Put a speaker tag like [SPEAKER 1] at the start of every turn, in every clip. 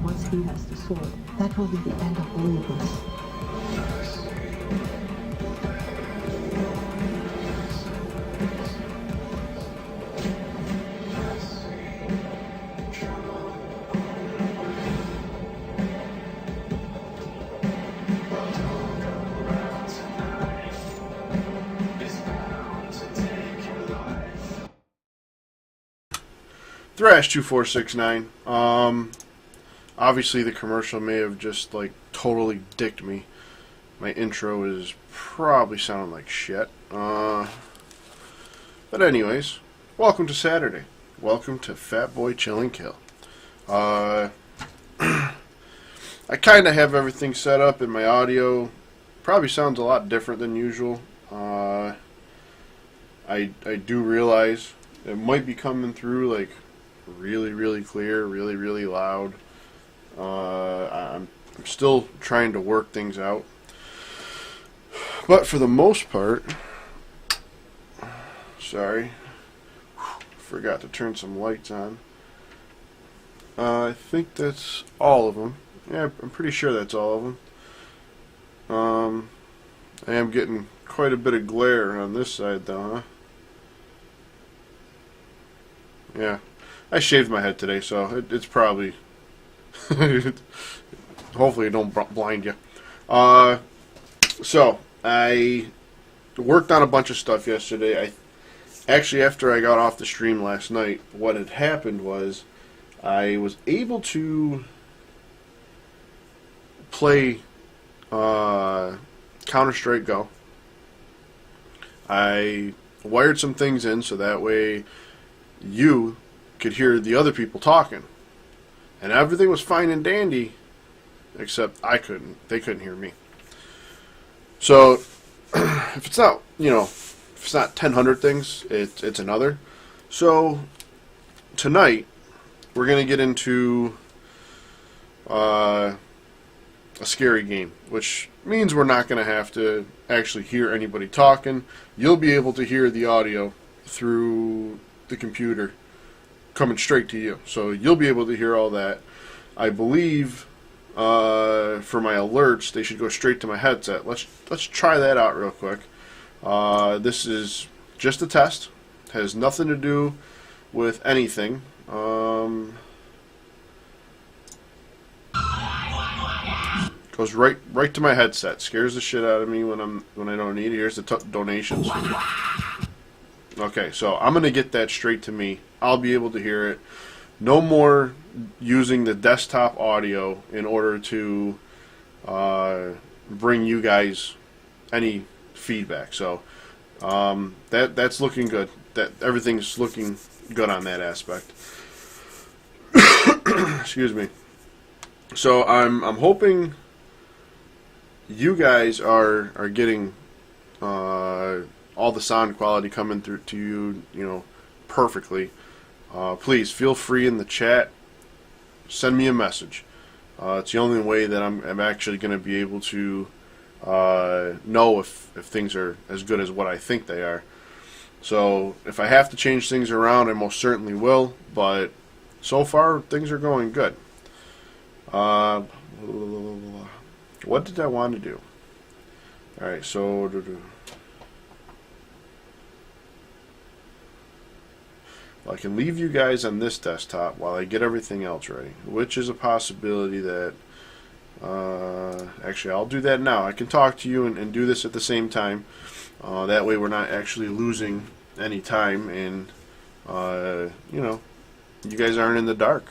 [SPEAKER 1] Once he has the sword, that will be the end of all of us.
[SPEAKER 2] Thrash2469. Obviously the commercial may have just like totally dicked me. My intro is probably sounding like shit. But anyways, welcome to Saturday. Welcome to Fat Boy Chill and Kill. I kind of have everything set up in my audio. Probably sounds a lot different than usual. I do realize it might be coming through like really clear, really loud. I'm still trying to work things out, but for the most part, sorry, forgot to turn some lights on. I think that's all of them. Yeah, I'm pretty sure that's all of them. I am getting quite a bit of glare on this side though, huh? Yeah. I shaved my head today, so it's probably... hopefully it don't blind you. So, I worked on a bunch of stuff yesterday. Actually, after I got off the stream last night, what had happened was I was able to play Counter-Strike Go. I wired some things in so that way you could hear the other people talking, and everything was fine and dandy, except I couldn't. They couldn't hear me. So, if it's not, if it's not 10 things, it's another. So, tonight we're gonna get into a scary game, which means we're not gonna have to actually hear anybody talking. You'll be able to hear the audio through the computer coming straight to you, so you'll be able to hear all that. I believe for my alerts they should go straight to my headset. Let's try that out real quick. This is just a test, has nothing to do with anything. Goes right to my headset. Scares the shit out of me when I don't need it. Here's the donations. Okay, so I'm gonna get that straight to me. I'll be able to hear it. No more using the desktop audio in order to bring you guys any feedback. So that's looking good. That everything's looking good on that aspect. Excuse me. So I'm hoping you guys are getting all the sound quality coming through to you, perfectly. Please feel free in the chat. Send me a message. It's the only way that I'm actually going to be able to know if things are as good as what I think they are. So if I have to change things around, I most certainly will. But so far, things are going good. What did I want to do? Alright, so... I can leave you guys on this desktop while I get everything else ready, which is a possibility that... actually, I'll do that now. I can talk to you and do this at the same time. That way we're not actually losing any time, and, you guys aren't in the dark,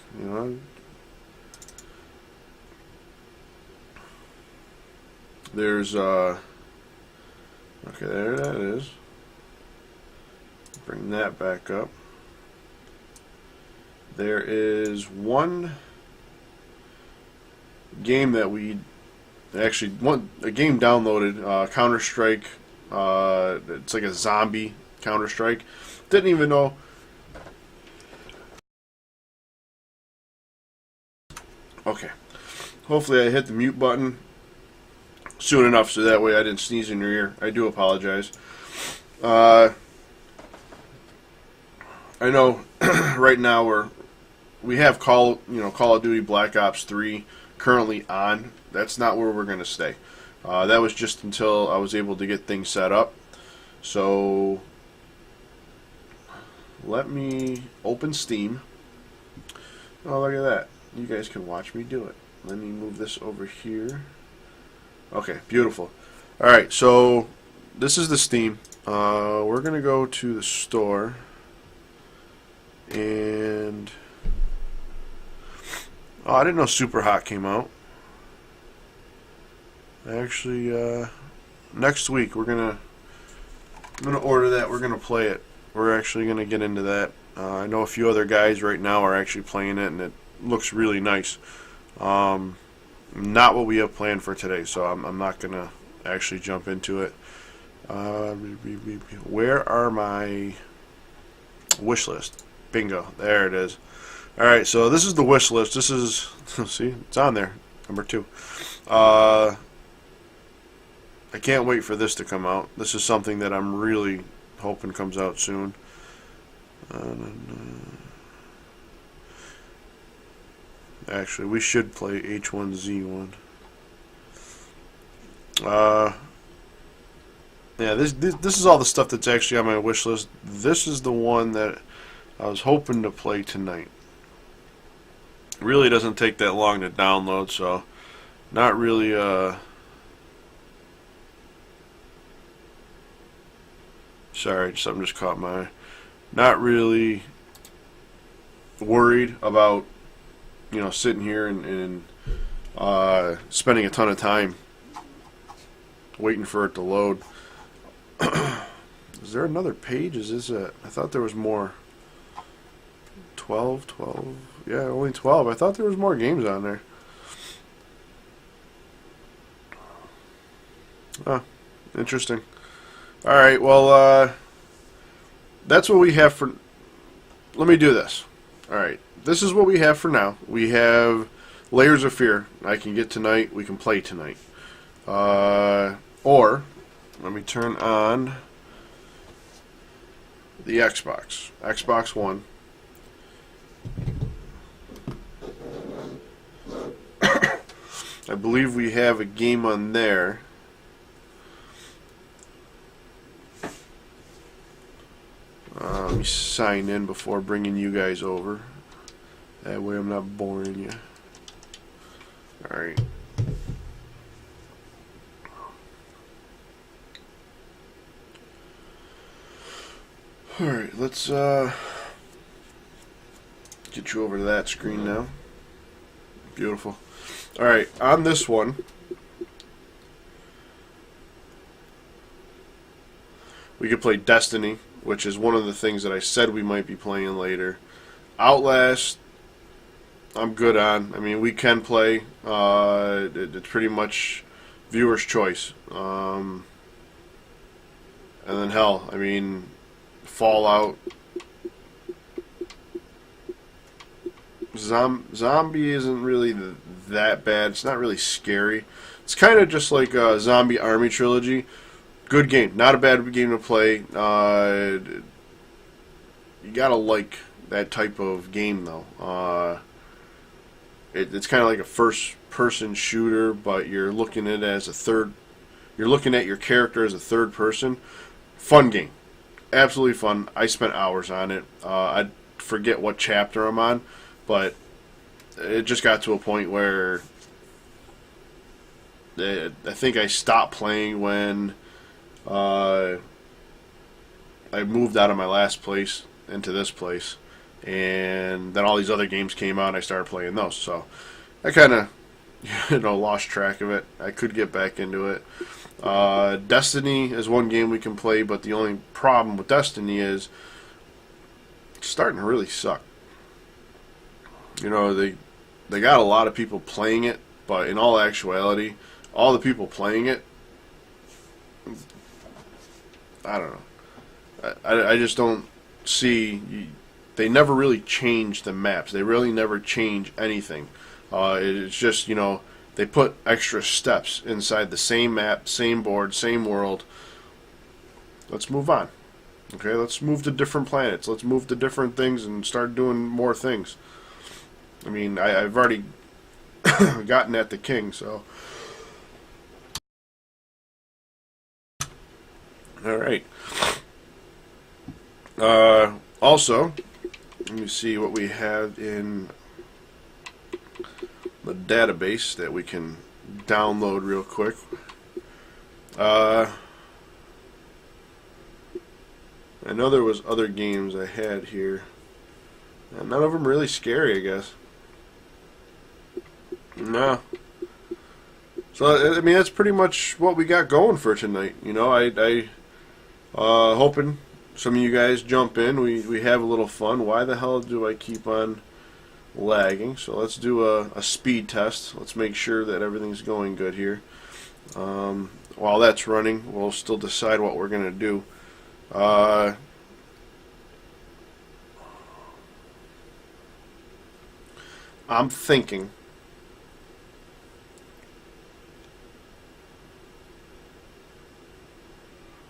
[SPEAKER 2] There's, okay, there that is. Bring that back up. There is one game that we actually a game downloaded, Counter-Strike. It's like a zombie Counter-Strike. Didn't even know. Okay. Hopefully I hit the mute button. soon enough so that way I didn't sneeze in your ear. I do apologize. I know right now we have Call of Duty Black Ops 3 currently on. That's not where we're going to stay. That was just until I was able to get things set up. So let me open Steam. Oh, look at that. You guys can watch me do it. Let me move this over here. Okay, beautiful. Alright, so this is the Steam. We're going to go to the store. And oh, I didn't know Super Hot came out. Actually, next week I'm gonna order that. We're gonna play it. We're actually gonna get into that. I know a few other guys right now are actually playing it, and it looks really nice. Not what we have planned for today, so I'm not gonna actually jump into it. Where are my wish list? Bingo, there it is. Alright, so this is the wish list. This is, see, it's on there, number 2. I can't wait for this to come out. This is something that I'm really hoping comes out soon. Actually, we should play H1Z1. Yeah, this is all the stuff that's actually on my wish list. This is the one that I was hoping to play tonight. Really doesn't take that long to download, so not really sorry, something just caught my eye. Not really worried about sitting here and spending a ton of time waiting for it to load. Is there another page? Is this it? I thought there was more. 12. Yeah, only 12. I thought there was more games on there. Oh, interesting. Alright, well, that's what we have for... Let me do this. Alright, this is what we have for now. We have Layers of Fear. I can get tonight. We can play tonight. Or, let me turn on the Xbox. Xbox One. I believe we have a game on there. Let me sign in before bringing you guys over. That way I'm not boring you. Alright. Alright, let's get you over to that screen now. Beautiful. Alright, on this one, we could play Destiny, which is one of the things that I said we might be playing later. Outlast, I'm good on. I mean, we can play. It's pretty much viewer's choice. And then hell, I mean, Fallout. Zombie isn't really that bad. It's not really scary. It's kind of just like a Zombie Army Trilogy. Good game. Not a bad game to play. You gotta like that type of game, though. It's kind of like a first-person shooter, but you're looking at it as a third. You're looking at your character as a third person. Fun game. Absolutely fun. I spent hours on it. I forget what chapter I'm on, but it just got to a point where I think I stopped playing when I moved out of my last place into this place, and then all these other games came out and I started playing those, so I kind of lost track of it. I could get back into it. Destiny is one game we can play, but the only problem with Destiny is it's starting to really suck. They got a lot of people playing it, but in all actuality, all the people playing it, I don't know. I just don't see... They never really change the maps. They really never change anything. It's just, they They put extra steps inside the same map, same board, same world. Let's move on. Okay, let's move to different planets. Let's move to different things and start doing more things. I mean, I've already gotten at the king, so. Alright. Also, let me see what we have in the database that we can download real quick. I know there was other games I had here. And none of them really scary, I guess. No. So, I mean, that's pretty much what we got going for tonight. You know, I hoping some of you guys jump in. We have a little fun. Why the hell do I keep on lagging? So let's do a speed test. Let's make sure that everything's going good here. While that's running, we'll still decide what we're going to do. I'm thinking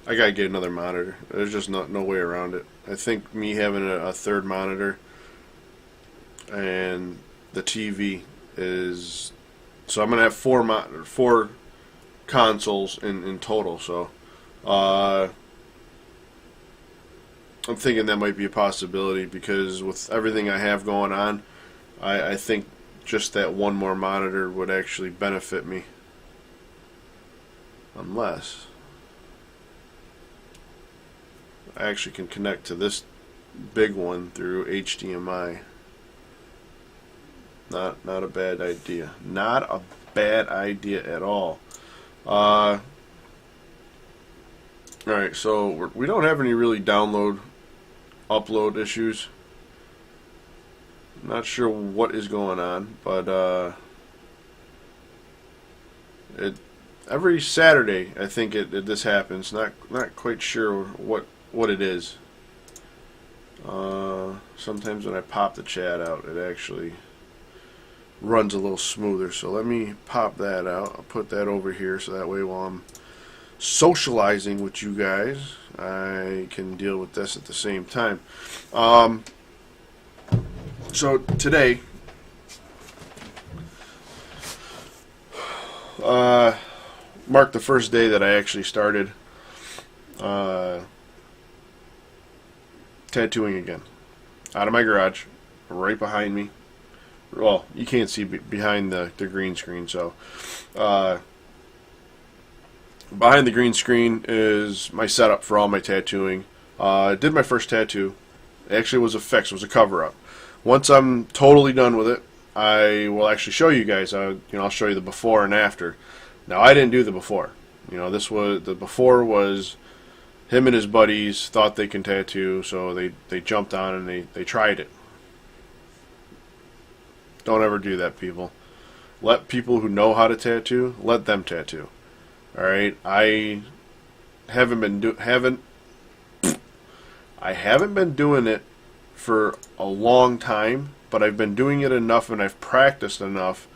[SPEAKER 2] I gotta get another monitor. There's just no way around it. I think me having a third monitor and the TV is, so I'm gonna have four consoles in total. So I'm thinking that might be a possibility because with everything I have going on, I think just that one more monitor would actually benefit me. Unless I actually can connect to this big one through HDMI. Not a bad idea. Not a bad idea at all. Alright, so we don't have any really download, upload issues. Not sure what is going on, but every Saturday I think this happens. Not quite sure what it is. Sometimes when I pop the chat out, it actually runs a little smoother. So let me pop that out. I'll put that over here so that way while I'm socializing with you guys, I can deal with this at the same time. So today, marked the first day that I actually started tattooing again. Out of my garage, right behind me. Well, you can't see behind the green screen, so behind the green screen is my setup for all my tattooing. I did my first tattoo. It actually was a fix, it was a cover-up. Once I'm totally done with it, I will actually show you guys. I'll show you the before and after. Now, I didn't do the before. The before was him and his buddies thought they can tattoo, so they jumped on and they tried it. Don't ever do that, people. Let people who know how to tattoo, let them tattoo. All right, I haven't been doing it for a long time, but I've been doing it enough and I've practiced enough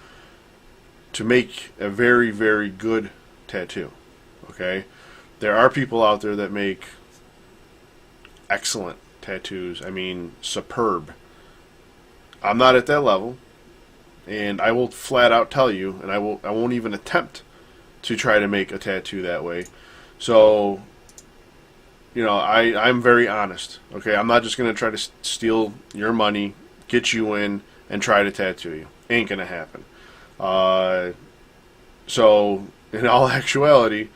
[SPEAKER 2] to make a very, very good tattoo. Okay, there are people out there that make excellent tattoos. I mean, superb. I'm not at that level, and I will flat out tell you, and I won't even attempt to try to make a tattoo that way. So, I'm very honest. Okay, I'm not just going to try to steal your money, get you in, and try to tattoo you. Ain't going to happen. So, in all actuality,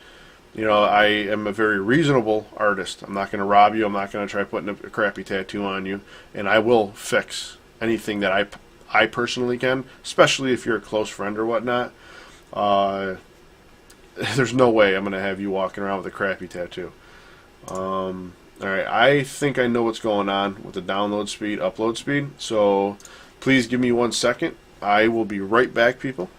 [SPEAKER 2] I am a very reasonable artist. I'm not going to rob you. I'm not going to try putting a crappy tattoo on you. And I will fix anything that I personally can, especially if you're a close friend or whatnot. There's no way I'm going to have you walking around with a crappy tattoo. Alright, I think I know what's going on with the download speed, upload speed. So please give me 1 second. I will be right back, people.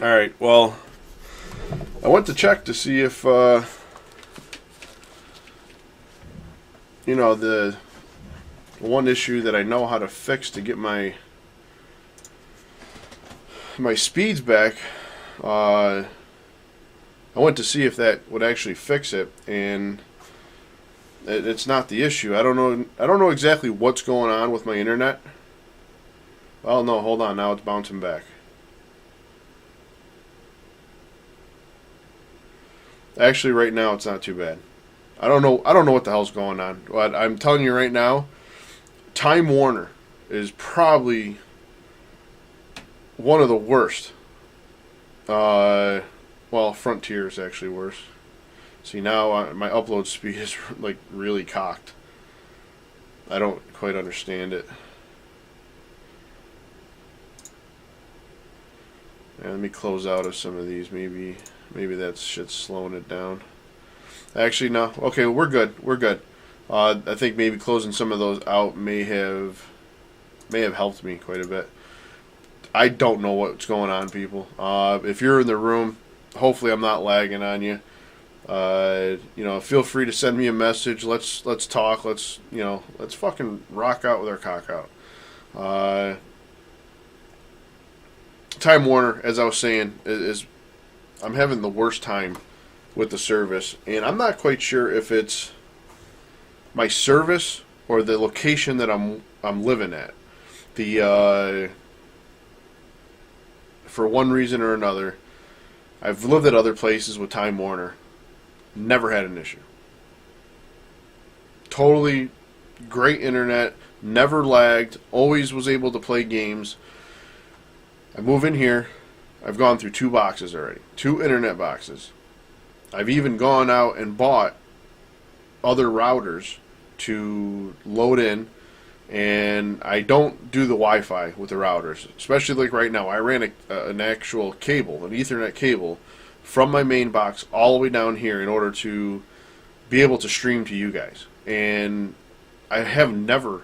[SPEAKER 2] All right. Well, I went to check to see if the one issue that I know how to fix to get my speeds back. I went to see if that would actually fix it, and it's not the issue. I don't know exactly what's going on with my internet. Well, no, hold on. Now it's bouncing back. Actually, right now it's not too bad. I don't know what the hell's going on. But I'm telling you right now, Time Warner is probably one of the worst. Well, Frontier is actually worse. See, now my upload speed is like really cocked. I don't quite understand it. Yeah, let me close out of some of these. Maybe that shit's slowing it down. Actually, no. Okay, we're good. We're good. I think maybe closing some of those out may have helped me quite a bit. I don't know what's going on, people. If you're in the room, hopefully I'm not lagging on you. Feel free to send me a message. Let's talk. Let's fucking rock out with our cock out. Time Warner, as I was saying, is I'm having the worst time with the service, and I'm not quite sure if it's my service or the location that I'm living at. For one reason or another, I've lived at other places with Time Warner, never had an issue. Totally great internet, never lagged, always was able to play games. I move in here, I've gone through 2 boxes already, 2 internet boxes. I've even gone out and bought other routers to load in, and I don't do the Wi-Fi with the routers, especially like right now. I ran an actual cable, an Ethernet cable, from my main box all the way down here in order to be able to stream to you guys. And I have never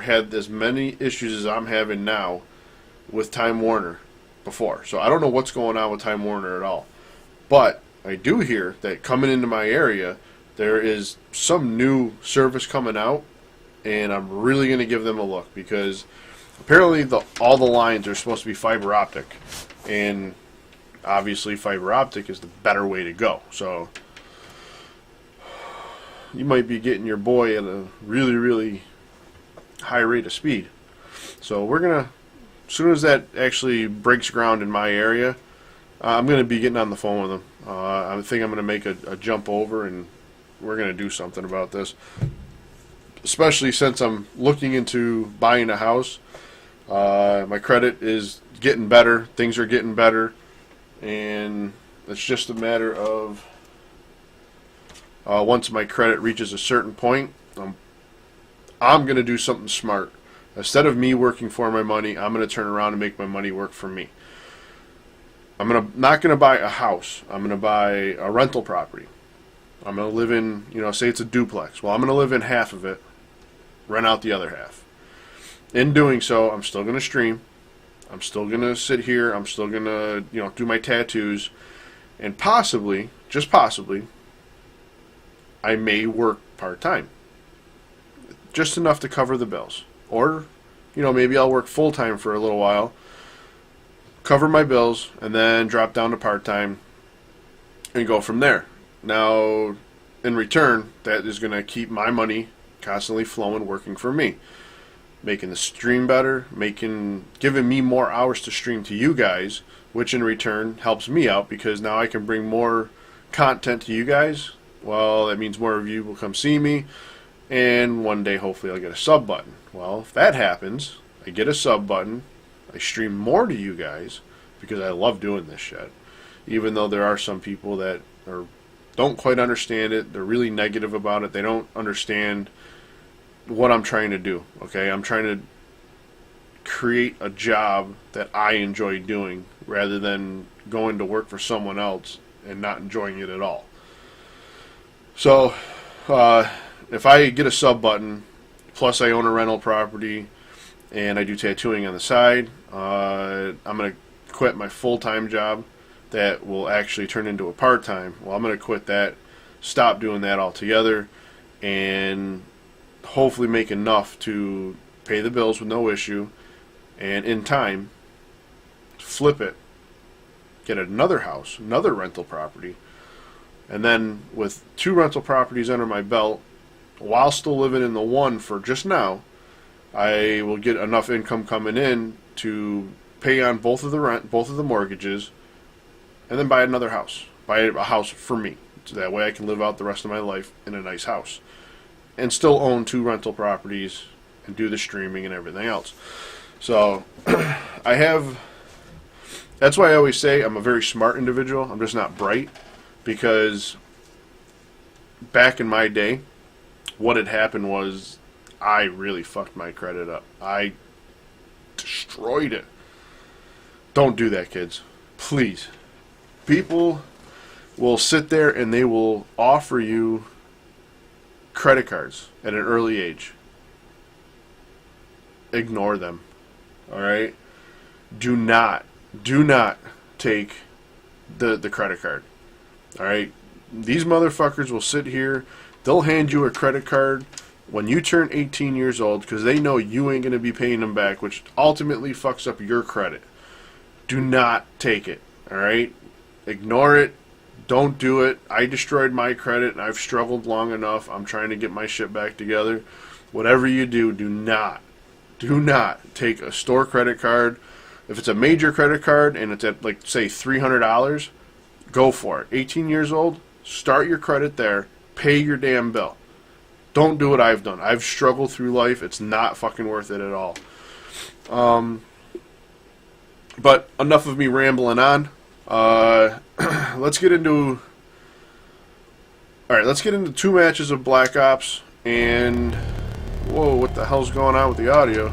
[SPEAKER 2] had as many issues as I'm having now with Time Warner before. So I don't know what's going on with Time Warner at all. But I do hear that coming into my area, there is some new service coming out, and I'm really going to give them a look, because apparently all the lines are supposed to be fiber optic, and obviously fiber optic is the better way to go. So you might be getting your boy at a really, really high rate of speed. So we're going to, as soon as that actually breaks ground in my area, I'm going to be getting on the phone with them. I think I'm going to make a jump over, and we're going to do something about this. Especially since I'm looking into buying a house. My credit is getting better. Things are getting better. And it's just a matter of once my credit reaches a certain point, I'm going to do something smart. Instead of me working for my money, I'm going to turn around and make my money work for me. I'm not going to buy a house. I'm going to buy a rental property. I'm going to live in, say it's a duplex. Well, I'm going to live in half of it, rent out the other half. In doing so, I'm still going to stream. I'm still going to sit here. I'm still going to, do my tattoos. And possibly, just possibly, I may work part-time. Just enough to cover the bills. Or, maybe I'll work full-time for a little while, cover my bills, and then drop down to part-time and go from there. Now, in return, that is going to keep my money constantly flowing, working for me, making the stream better, giving me more hours to stream to you guys, which in return helps me out, because now I can bring more content to you guys. Well, that means more of you will come see me, and one day hopefully I'll get a sub button. Well, if that happens, I get a sub button, I stream more to you guys, because I love doing this shit, even though there are some people that don't quite understand it. They're really negative about it. They don't understand what I'm trying to do. Okay, I'm trying to create a job that I enjoy doing, rather than going to work for someone else and not enjoying it at all. So if I get a sub button, plus I own a rental property, and I do tattooing on the side, I'm going to quit my full-time job that will actually turn into a part-time. Well, I'm going to quit that, stop doing that altogether, and hopefully make enough to pay the bills with no issue, and in time, flip it, get another house, another rental property, and then with 2 rental properties under my belt, while still living in the one for just now, I will get enough income coming in to pay on both of the rent, both of the mortgages, and then buy another house. Buy a house for me. So that way I can live out the rest of my life in a nice house. And still own 2 rental properties and do the streaming and everything else. So, that's why I always say I'm a very smart individual. I'm just not bright. Because back in my day, what had happened was I really fucked my credit up. I destroyed it. Don't do that, kids. Please. People will sit there and they will offer you credit cards at an early age. Ignore them. Alright? Do not take the credit card. Alright? These motherfuckers will sit here. They'll hand you a credit card when you turn 18 years old because they know you ain't going to be paying them back, which ultimately fucks up your credit. Do not take it. Alright? Ignore it. Don't do it. I destroyed my credit and I've struggled long enough. I'm trying to get my shit back together. Whatever you do, do not take a store credit card. If it's a major credit card and it's at, like, say, $300, go for it. 18 years old, start your credit there. Pay your damn bill. Don't do what I've done. I've struggled through life. It's not fucking worth it at all. But enough of me rambling on. Let's get into 2 matches of Black Ops. And whoa, what the hell's going on with the audio?